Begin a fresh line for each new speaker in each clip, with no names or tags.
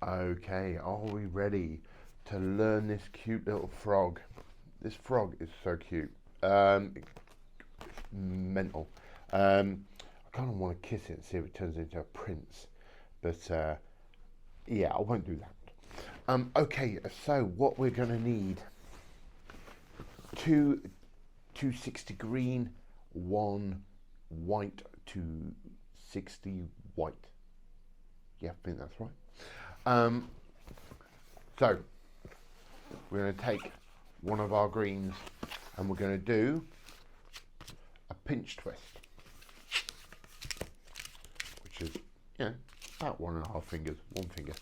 Okay, are we ready to learn this cute little frog? This frog is so cute. It's mental. I kind of want to kiss it and see if it turns into a prince, but yeah, I won't do that. Okay, so what we're going to need: two 260 green, one white, 260 white. Yeah, I think that's right. So we're going to take one of our greens and we're going to do a pinch twist, which is, about 1.5 fingers, one finger,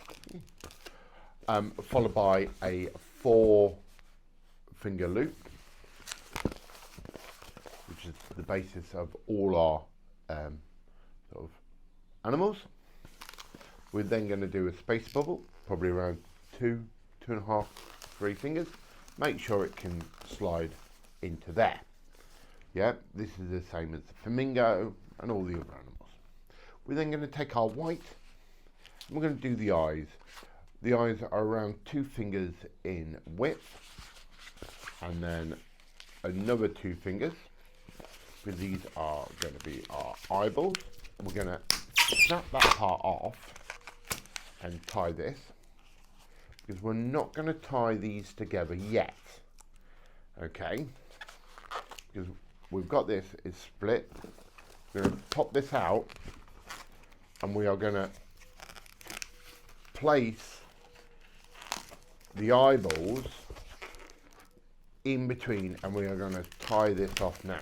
followed by a 4-finger loop, which is the basis of all our sort of animals. We're then going to do a space bubble, probably around 2.5, 3 fingers. Make sure it can slide into there. Yeah, this is the same as the flamingo and all the other animals. We're then going to take our white and we're going to do the eyes. The eyes are around 2 fingers in width, and then another 2 fingers, because these are going to be our eyeballs. We're going to snap that part off and tie this, because we're not going to tie these together yet, okay, because we've got this is split. We're going to pop this out and we are going to place the eyeballs in between, and we are going to tie this off now,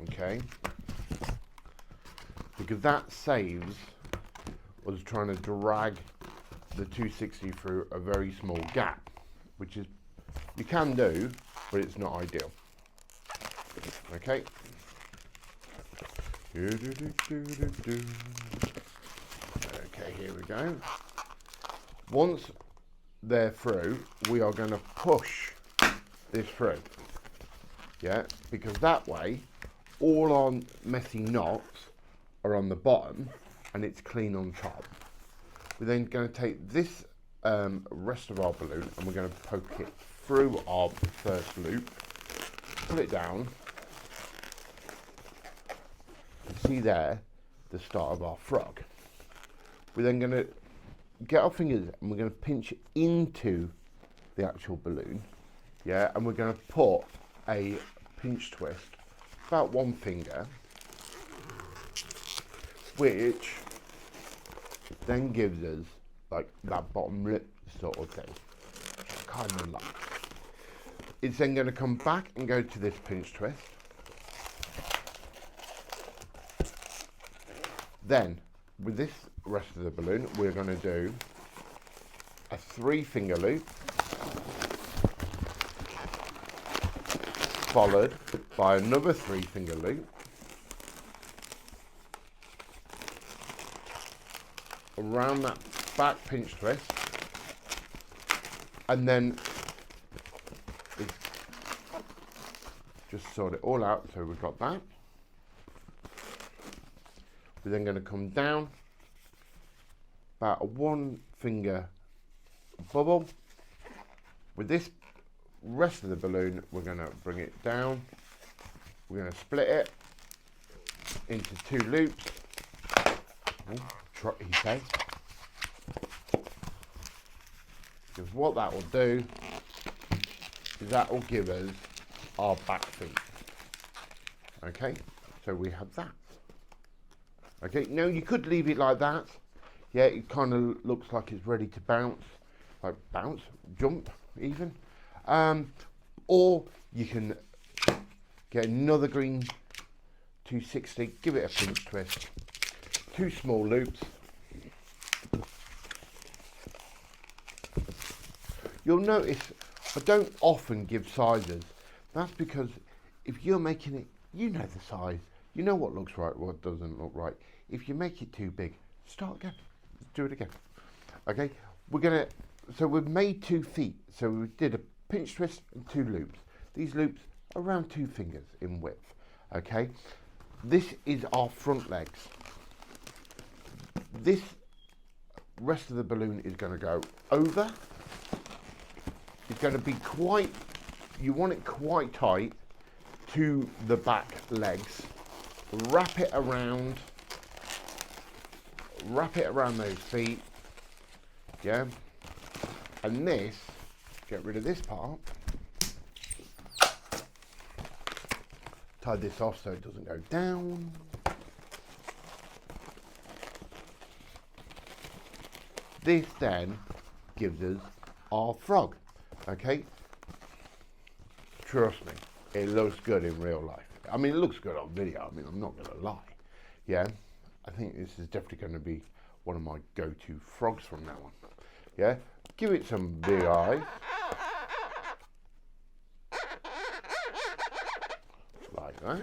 okay, because that saves us trying to drag the 260 through a very small gap, which is, you can do, but it's not ideal. Okay. Okay, here we go. Once they're through, we are going to push this through. Yeah, because that way all our messy knots are on the bottom and it's clean on top. We're then going to take this rest of our balloon and we're going to poke it through our first loop, pull it down, and see there the start of our frog. We're then going to get our fingers and we're going to pinch into the actual balloon, yeah, and we're going to put a pinch twist, about 1 finger, which then gives us like that bottom lip sort of thing, kind of like. It's then going to come back and go to this pinch twist. Then with this rest of the balloon, we're going to do a 3-finger loop, followed by another 3-finger loop, around that back pinch twist, and then just sort it all out. So we've got that. We're then going to come down about a 1-finger bubble. With this rest of the balloon, we're going to bring it down. We're going to split it into 2 loops. He says. Because what that will do is that will give us our back feet. Okay, so we have that. Okay, now you could leave it like that. Yeah, it kind of looks like it's ready to bounce, jump even. Or you can get another green 260, give it a pinch twist, 2 small loops. You'll notice I don't often give sizes. That's because if you're making it, you know the size, you know what looks right, what doesn't look right. If you make it too big, start again, do it again. Okay, so we've made 2 feet. So we did a pinch twist and 2 loops. These loops are around 2 fingers in width. Okay, this is our front legs. this rest of the balloon is going to go over. It's going to be quite, you want it quite tight to the back legs. Wrap it around those feet, yeah. And this, get rid of this part, tie this off so it doesn't go down. This then gives us our frog, okay? Trust me, it looks good in real life. I mean, it looks good on video, I mean, I'm not gonna lie, yeah? I think this is definitely gonna be one of my go-to frogs from now on, yeah? Give it some big eyes. Like that,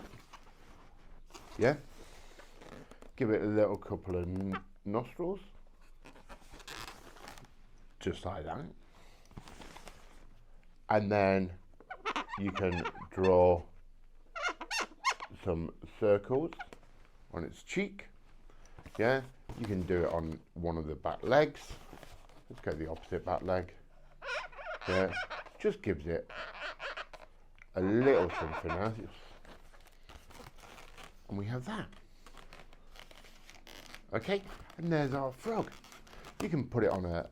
yeah? Give it a little couple of nostrils. Just like that. And then you can draw some circles on its cheek. Yeah, you can do it on one of the back legs. Let's go the opposite back leg. Yeah, just gives it a little something else. And we have that. Okay, and there's our frog. You can put it on a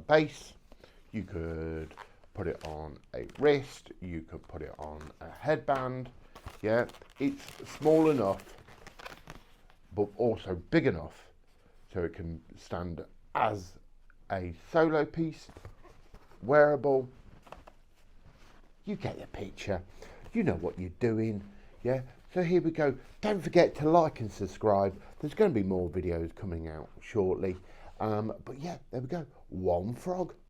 base, you could put it on a wrist, you could put it on a headband. Yeah, it's small enough but also big enough so it can stand as a solo piece, wearable. You get the picture, you know what you're doing. Yeah, so here we go. Don't forget to like and subscribe. There's going to be more videos coming out shortly. But yeah, there we go. One frog.